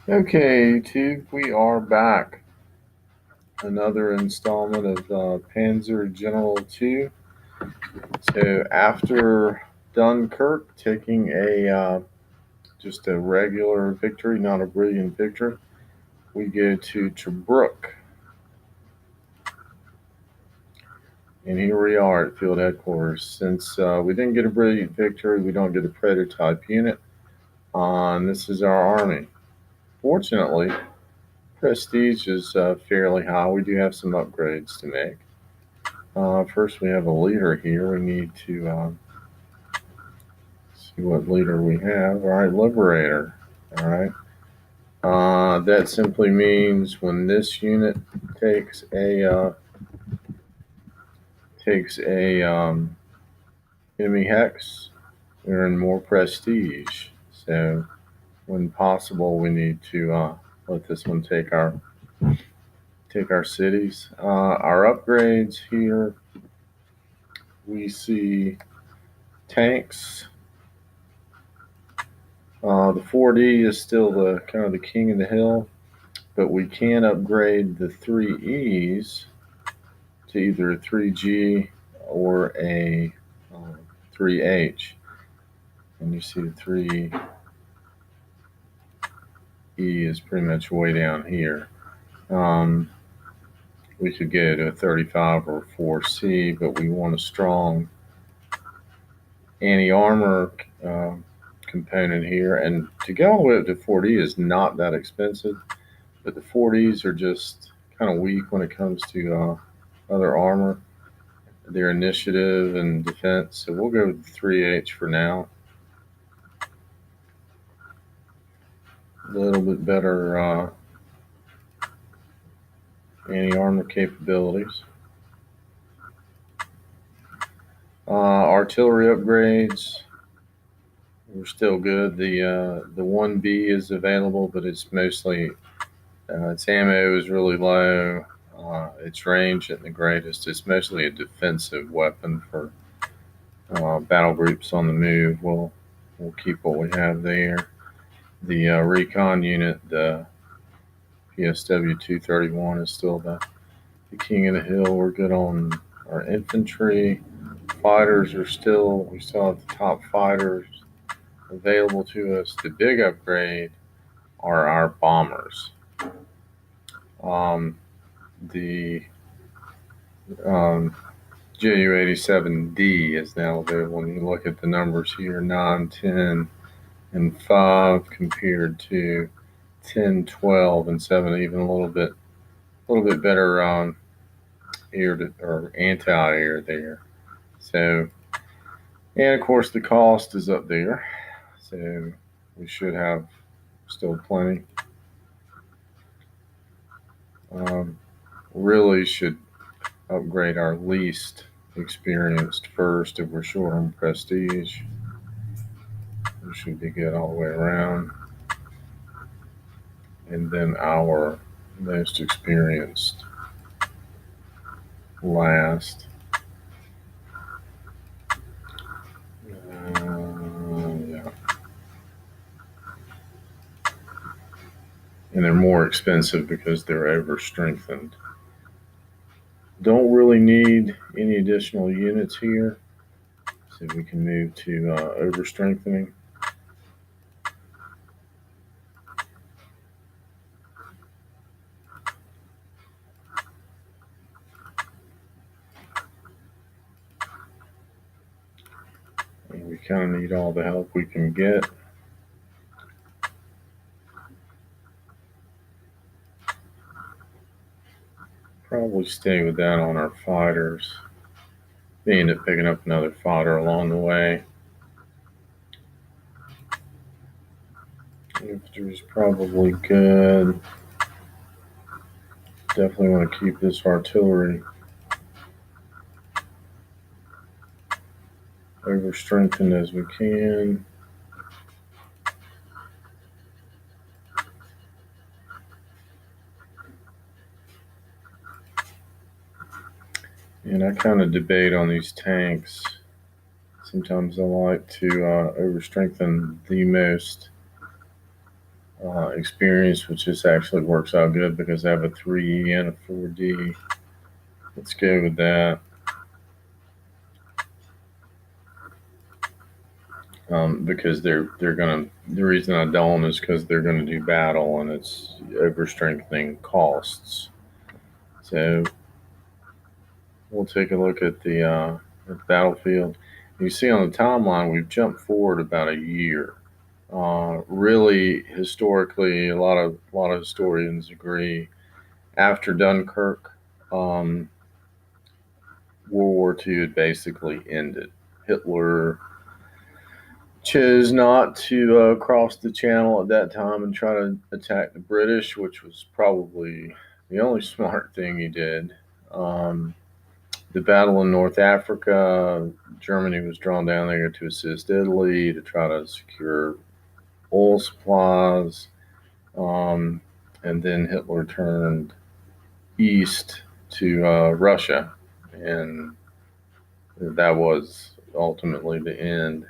Okay, YouTube, we are back. Another installment of Panzer General 2. So after Dunkirk, taking just a regular victory, not a brilliant victory, we go to Tobruk. And here we are at field headquarters. Since we didn't get a brilliant victory, we don't get a prototype unit. And this is our army. Fortunately, prestige is fairly high. We do have some upgrades to make. First, we have a leader here. We need to see what leader we have. All right, liberator. All right. That simply means when this unit takes a enemy hex, we earn more prestige. So, when possible, we need to let this one take our cities. Our upgrades here. We see tanks. The 4D is still the kind of the king of the hill, but we can upgrade the 3Es to either a 3G or a 3H. And you see the 3E is pretty much way down here. We could go to a 35 or a 4C, but we want a strong anti-armor component here. And to go all the way up to 4D is not that expensive, but the 4Ds are just kind of weak when it comes to other armor, their initiative and defense. So we'll go with 3H for now. A little bit better anti-armor capabilities. Artillery upgrades, we're still good. The 1B is available, but it's mostly its ammo is really low. Its range isn't the greatest. It's mostly a defensive weapon for battle groups on the move. We'll keep what we have there. The recon unit, the PSW 231, is still the king of the hill. We're good on our infantry. Fighters we still have the top fighters available to us. The big upgrade are our bombers. The JU-87D is now available. When you look at the numbers here, 9, 10, and 5 compared to 10, 12, and 7, even a little bit better air or anti-air there. So, and of course the cost is up there. So we should have still plenty. Really should upgrade our least experienced first if we're short on prestige. We should be good all the way around. And then our most experienced last. Yeah. And they're more expensive because they're over strengthened. Don't really need any additional units here, so we can move to over strengthening. And we kind of need all the help we can get. Probably stay with that on our fighters. They end up picking up another fighter along the way. Infantry is probably good. Definitely want to keep this artillery over strengthened as we can. And I kind of debate on these tanks. Sometimes I like to over strengthen the most experience, which this actually works out good because I have a 3E and a 4D. Let's go with that. Because they're gonna. The reason I don't is because they're gonna do battle, and it's overstrengthening costs. So we'll take a look at the battlefield. You see on the timeline, we've jumped forward about a year. Really, historically, a lot of historians agree. After Dunkirk, um, World War II had basically ended. Hitler chose not to cross the channel at that time and try to attack the British, which was probably the only smart thing he did. Um, the battle in North Africa, Germany was drawn down there to assist Italy to try to secure oil supplies. And then Hitler turned east to Russia, and that was ultimately the end.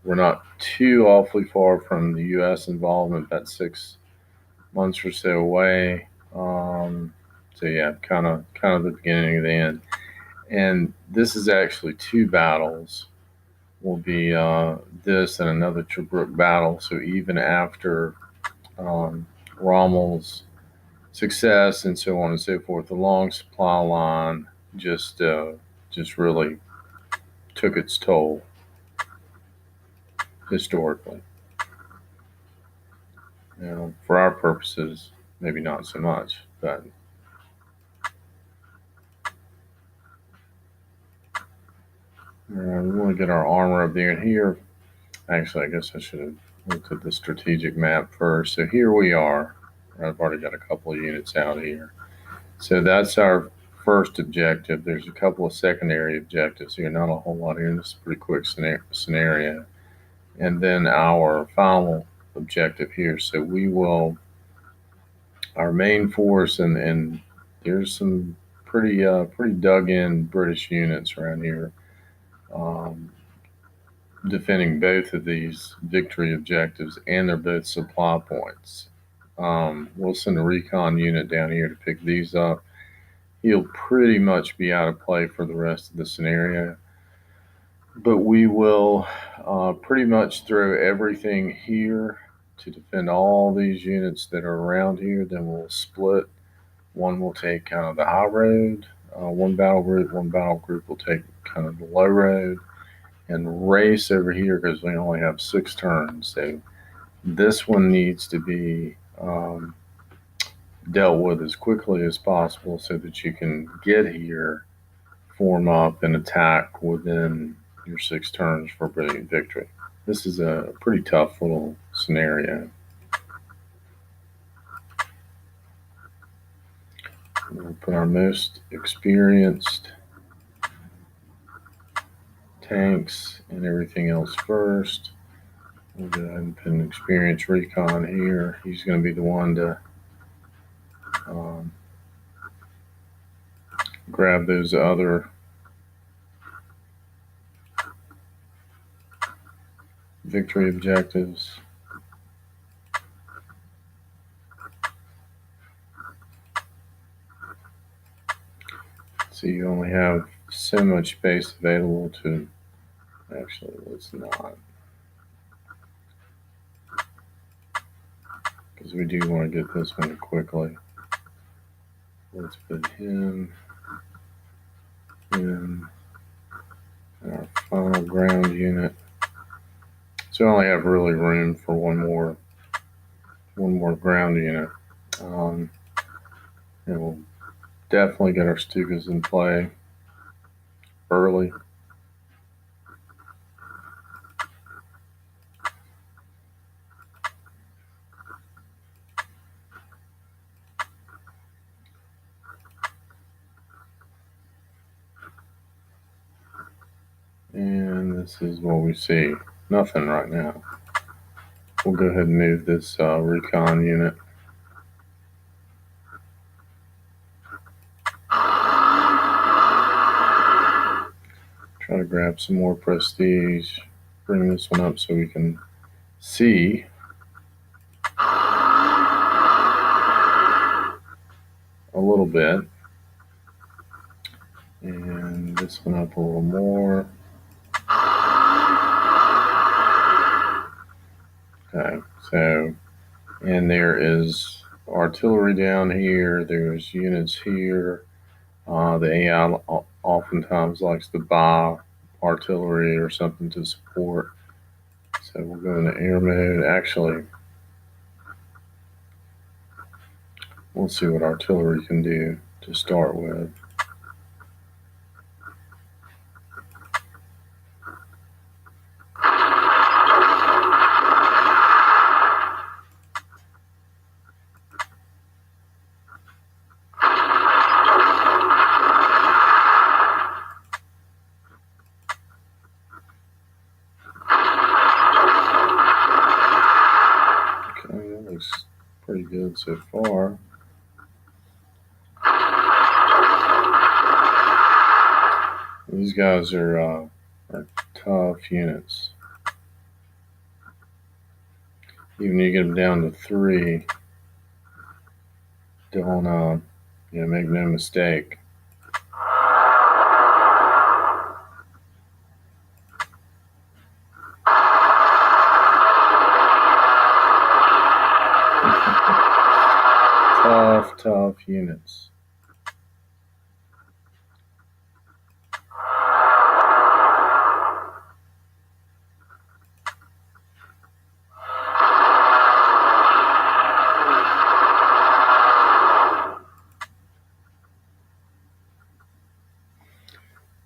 We're not too awfully far from the U.S. involvement, about 6 months or so away. So yeah, kind of the beginning of the end. And this is actually two battles. Will be this and another Tobruk battle. So even after Rommel's success and so on and so forth, the long supply line just really took its toll historically. For our purposes, maybe not so much, but we want to get our armor up there. And here, actually, I guess I should have looked at the strategic map first. So here we are. I've already got a couple of units out here. So that's our first objective. There's a couple of secondary objectives here, not a whole lot here. This is a pretty quick scenario. And then our final objective here. So we will, our main force, and there's some pretty dug in British units around here, defending both of these victory objectives, and they're both supply points. We'll send a recon unit down here to pick these up. He'll pretty much be out of play for the rest of the scenario, but we will pretty much throw everything here to defend all these units that are around here. Then we'll split. One will take kind of the high road, one battle group will take kind of the low road, and race over here because we only have 6 turns. So this one needs to be dealt with as quickly as possible so that you can get here, form up, and attack within your 6 turns for brilliant victory. This is a pretty tough little scenario. We'll put our most experienced tanks and everything else first. We'll go ahead and put an experienced recon here. He's going to be the one to grab those other victory objectives. So you only have so much space available to, actually let's not, because we do want to get this one quickly. Let's put him in our final ground unit. So I only have really room for one more ground unit. And we'll definitely get our Stukas in play early. And this is what we see. Nothing right now. We'll go ahead and move this recon unit. Try to grab some more prestige. Bring this one up so we can see little bit. And this one up a little more. Okay, so, and there is artillery down here. There's units here. The AI oftentimes likes to buy artillery or something to support. So we'll go into air mode. Actually, we'll see what artillery can do to start with. Okay, that looks pretty good so far. These guys are tough units. Even you get them down to 3, don't make no mistake. Tough units.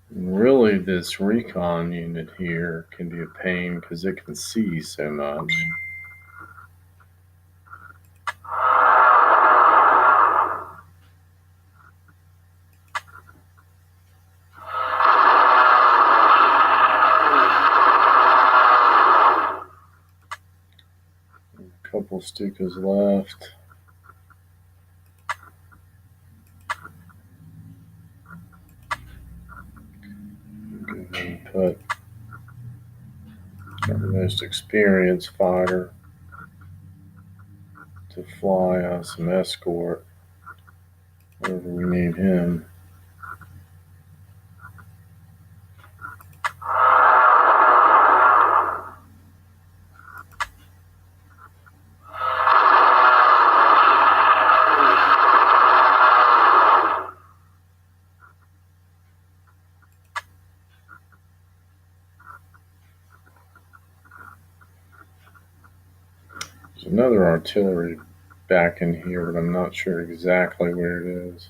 And really, this recon unit here can be a pain because it can see so much. A couple stickers left. Go ahead and put our most experienced fighter to fly us some escort wherever we need him. There's another artillery back in here, but I'm not sure exactly where it is.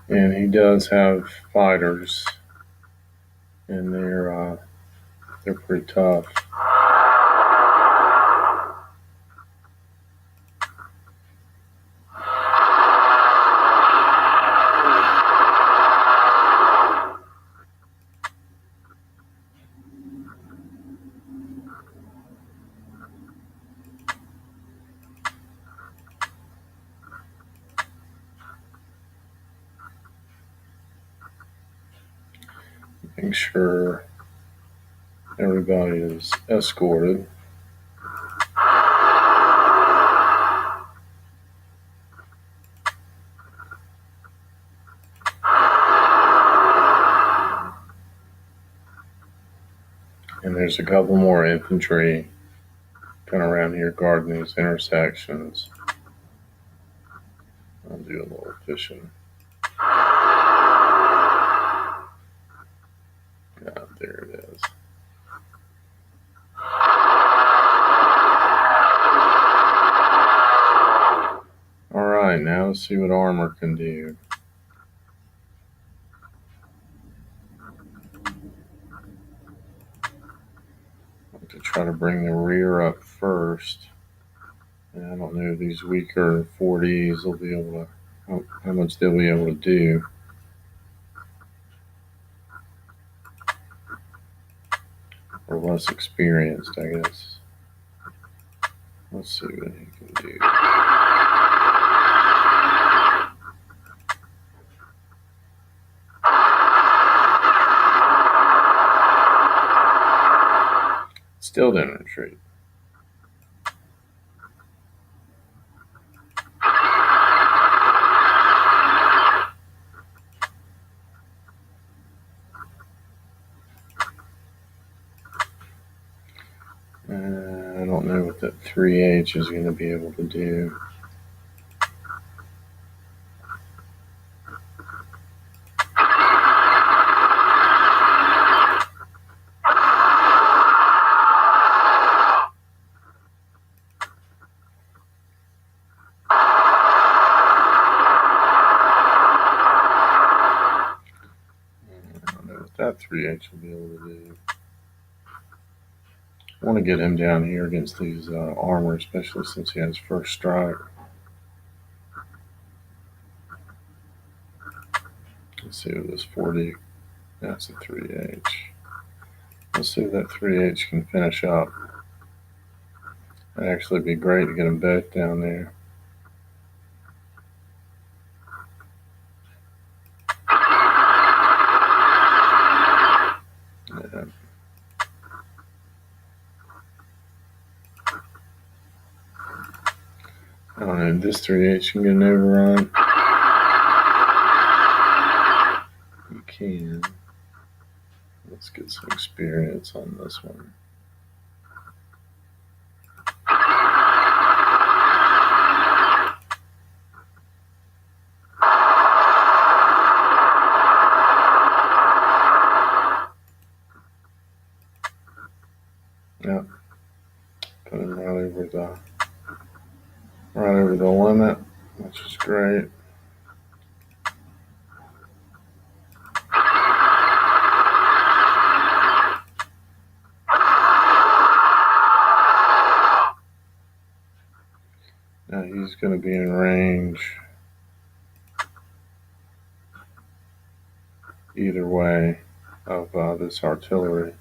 And he does have fighters, and they're pretty tough. Make sure everybody is escorted. And there's a couple more infantry kind of around here guarding these intersections. I'll do a little fishing. Yeah, there it is. All right, now let's see what armor can do. I'll to try to bring the rear up first. And I don't know if these weaker 40s will be able to, how much they'll be able to do. Or less experienced, I guess. Let's see what he can do. Still didn't retreat. I don't know what that 3H is going to be able to do. I don't know what that 3H will be able to do. I want to get him down here against these armor, especially since he has first strike. Let's see what this 40. That's a 3H. Let's see if that 3H can finish up. That'd actually be great to get them both down there. Yeah. I don't know, this 3H can get an overrun. You can. Let's get some experience on this one. Yep. Put him right over the limit, which is great. Now he's going to be in range either way of this artillery.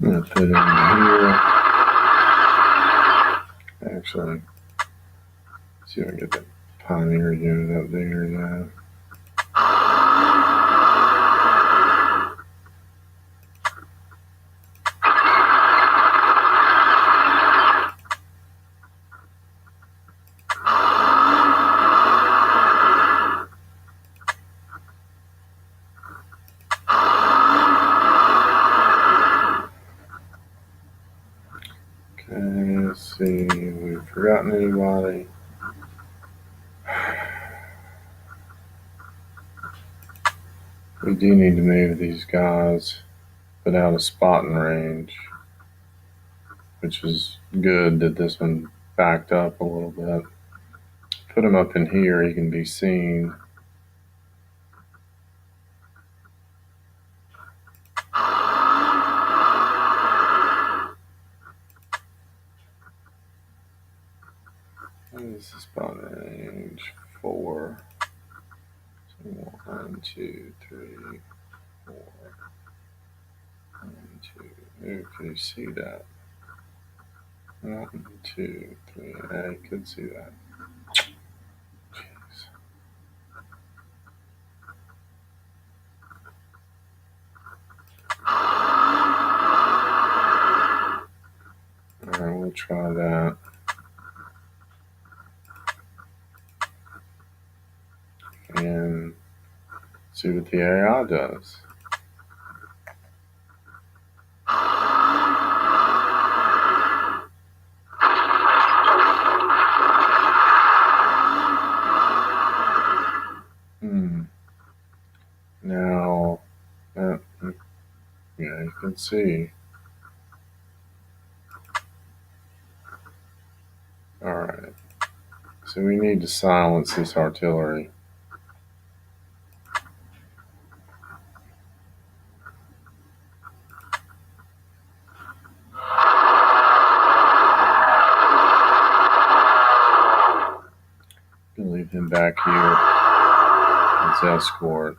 I'm going to put him here. Actually, see if I can get that Pioneer unit up there. Yeah. Okay, let's see. We've forgotten anybody. We do need to move these guys without a spotting range, which is good that this one backed up a little bit. Put him up in here, he can be seen. What is the spotting range? 4. So 1, 2, 3, 4. 1, 2. Ooh, can you see that? 1, 2, 3. I could see that. Jeez. Alright, we'll try that. And see what the AI does. Now, yeah, you can see. Alright, so we need to silence this artillery. back here as escort.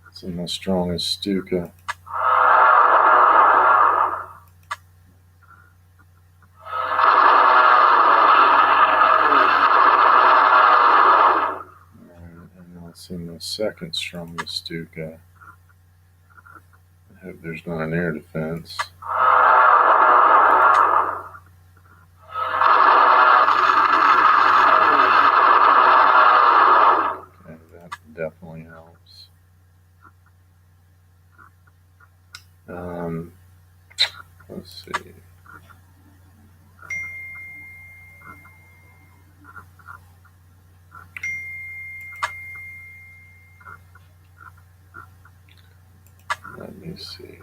It's my strongest Stuka. And I'll see my second strongest Stuka. I hope there's not an air defense. Okay, that definitely helps. Let's see. Let me see.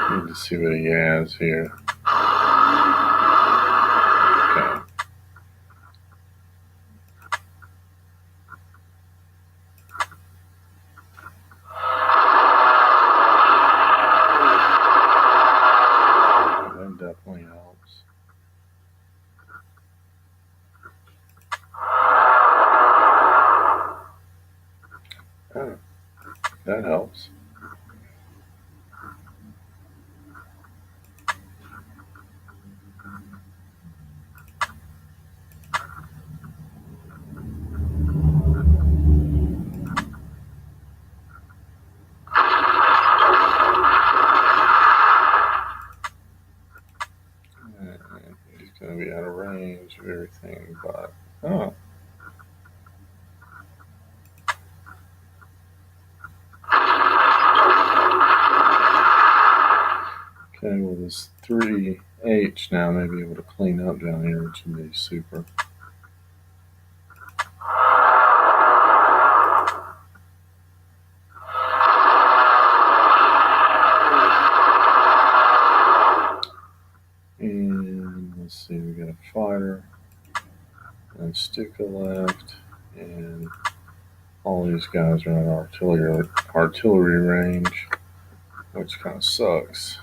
Need to see what he has here. Okay. That definitely helps. Oh, that helps. He's going to be out of range of everything, but oh. Okay, well this 3H now may be able to clean up down here, which would be super. And let's see, we got a fighter and Stuka left, and all these guys are in artillery range, which kind of sucks.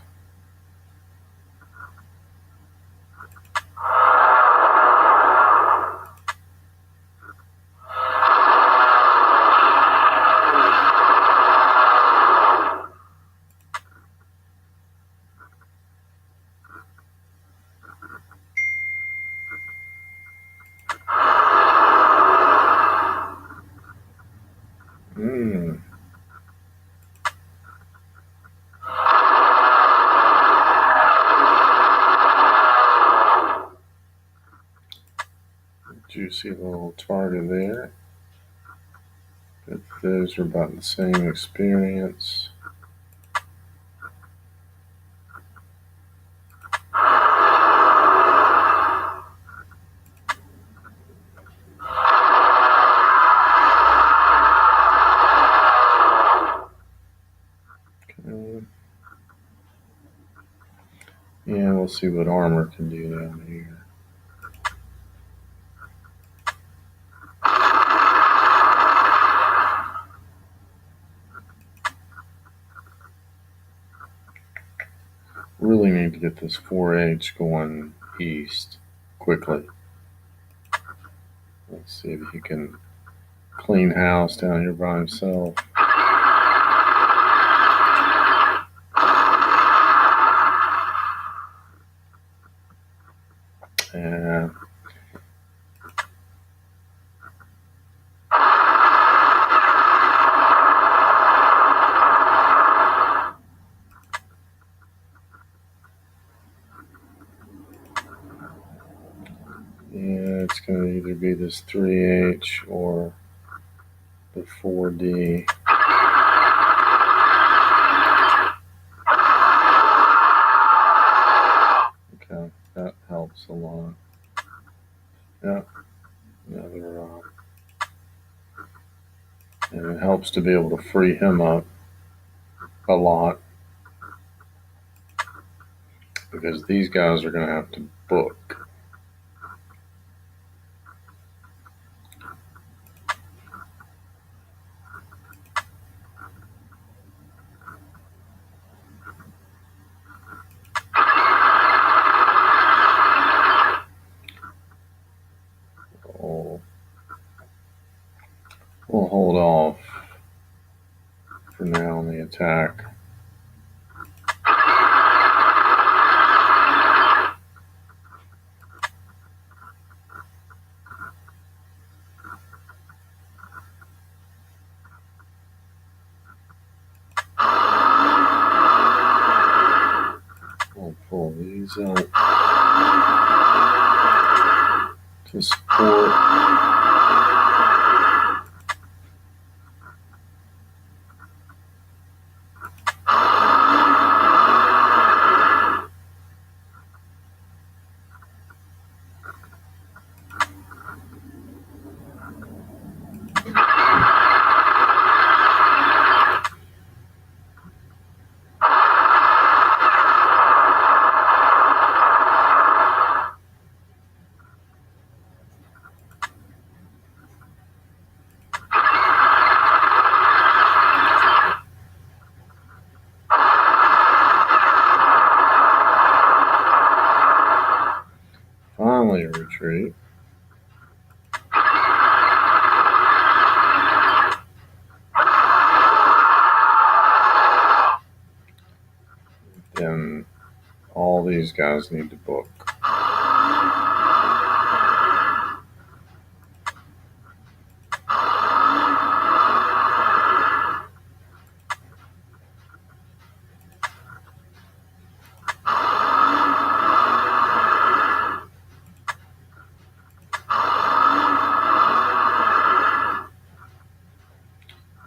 Juicy little target there. But those are about the same experience. Okay. Yeah, we'll see what armor can do down here. Really need to get this 4H going east quickly. Let's see if he can clean house down here by himself. Yeah. Yeah, it's going to either be this 3H or the 4D. Okay, that helps a lot. Yeah, another, and it helps to be able to free him up a lot, because these guys are going to have to book. We'll hold off for now on the attack. We'll pull these up to support. Finally a retreat. Then all these guys need to book.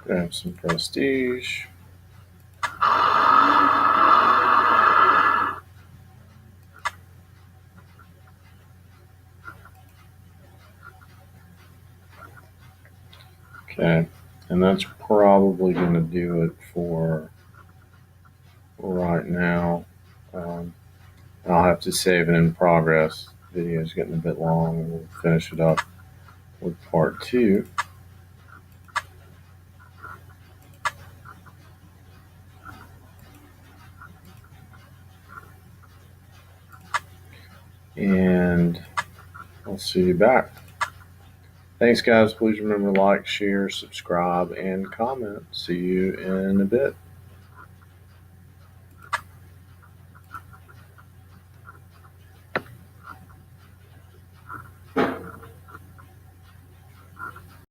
Grab some prestige. Okay, and that's probably going to do it for right now. I'll have to save it in progress. The video is getting a bit long. We'll finish it up with part 2. And I'll see you back. Thanks, guys. Please remember to like, share, subscribe, and comment. See you in a bit.